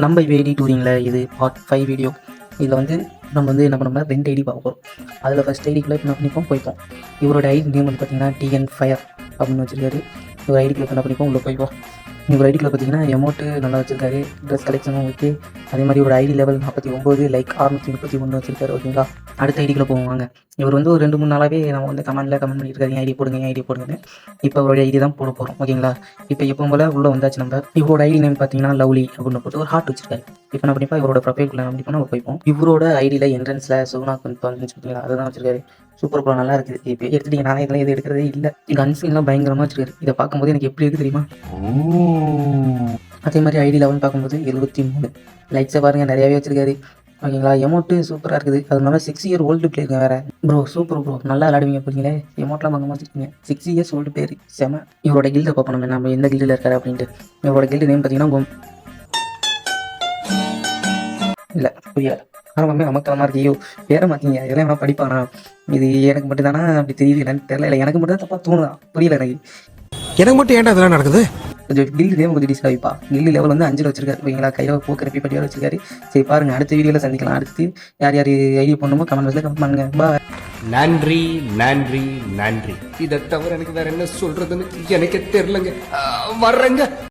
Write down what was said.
நம்ம இப்போ ஐடி டூரிங்கில் இது பார்ட் 5 வீடியோ. இதில் வந்து நம்ம வந்து என்ன பண்ணோம்னா 2 ஐடி பார்க்க போகிறோம். அதில் ஃபஸ்ட் ஐடிக்குள்ளே என்ன பண்ணிப்போம் போய்ப்போம். இவரோட ஐடி நேம் வந்து பார்த்தீங்கன்னா டிஎன் ஃபயர் அப்படின்னு வச்சுருக்காரு. இவர் ஐடிக்குள்ளே என்ன பண்ணிப்போம் உள்ள போய்ப்போம். இவர் ஐடிக்குள்ளே பார்த்தீங்கன்னா எமௌண்ட்டு நல்லா வச்சுருக்காரு, ட்ரெஸ் கலெக்ஷனும் ஓகே. அதே மாதிரி ஒரு ஐடி லெவல் 49, லைக் 631 வச்சுருக்காரு. ஓகேங்களா, அடுத்த ஐடிக்குள்ளே போவாங்க. இவர் வந்து ஒரு 2-3 நாளாகவே நம்ம வந்து கமெண்ட் பண்ணியிருக்காரு, என் ஐடி போடுங்க என் ஐடி போடுங்கன்னு. இப்போ அவருடைய ஐடி தான் போட போகிறோம். ஓகேங்களா, இப்போ எப்போ போல் உள்ளே வந்தாச்சு. நம்ம இவரோட ஐடி நேம் பார்த்தீங்கன்னா லவ்லி அப்படின்னு போட்டு ஒரு ஹார்ட் வச்சிருக்காரு. இப்போ என்ன பண்ணிப்பா இவரோட ப்ரொஃபைல்குள்ளே நம்ம பண்ணிப்போம் நம்ம போய்ப்போம். இவரோட ஐடியில் என்ட்ரன்ஸில் சோனா வந்து சொல்லிங்களா அதை தான் வச்சிருக்காரு. சூப்பர் ப்ரோ, நல்லா இருக்குது. இப்போ எடுத்துட்டீங்க, நானே இதெல்லாம் எது எடுக்கிறதே இல்லை. கன்ஸ்லாம் பயங்கரமாக வச்சிருக்காரு. இதை பார்க்கும்போது எனக்கு எப்படி இருக்குது தெரியுமா? அதே மாதிரி ஐடி லெவல் பார்க்கும்போது 73 லைக்ஸை பாருங்கள், நிறையாவே வச்சிருக்காரு. ஓகேங்களா, எமௌண்ட்டு சூப்பராக இருக்குது. அதனால 6 இயர் ஓல்டு பிளேயருங்க வேறு. ப்ரோ சூப்பர் ப்ரோ, நல்லா விளாடுவீங்க போறீங்களே. எமௌண்ட்லாம் பார்க்க வச்சுருக்கீங்க. 6 இயர்ஸ் ஓல்டு பிளேயர், செம. இவரோட கில்டை பார்ப்போம் நம்ம எந்த கில்டில் இருக்காரு அப்படின்ட்டு. இவரோட கில்டு நேம் பார்த்தீங்கன்னா இல்லை புரியல. ஆரம்பமே அமக்கலமாக இருக்கு. ஐயோ வேற மாற்றிங்க, இதெல்லாம் என்ன படிப்பானா? இது எனக்கு மட்டும் தானே அப்படி தெரியுது, என்னன்னு தெரியல. இல்லை எனக்கு மட்டும் தான் தப்பாக தோணுதா, புரியல எனக்கு. எனக்கு மட்டும் ஏன்டா இதெல்லாம் நடக்குது? கொஞ்சம் கில்டு நேம் கொஞ்சம் டிஸ்ட் ஆகிப்பா. கில்டு லெவல் வந்து 5 வச்சிருக்காரு. ஓகேங்களா, கையில் போக்கிற பட்டியாக வச்சிருக்காரு. சரி பாருங்கள், அடுத்த வீடியோவில் சந்திக்கலாம். அடுத்து யார் யார் ஐடியா பண்ணுமோ கமெண்ட் பண்ணுங்க. பாய். நன்றி நன்றி நன்றி. இதை தவிர எனக்கு வேற என்ன சொல்றதுன்னு எனக்கே தெரியலங்க. வர்றேங்க.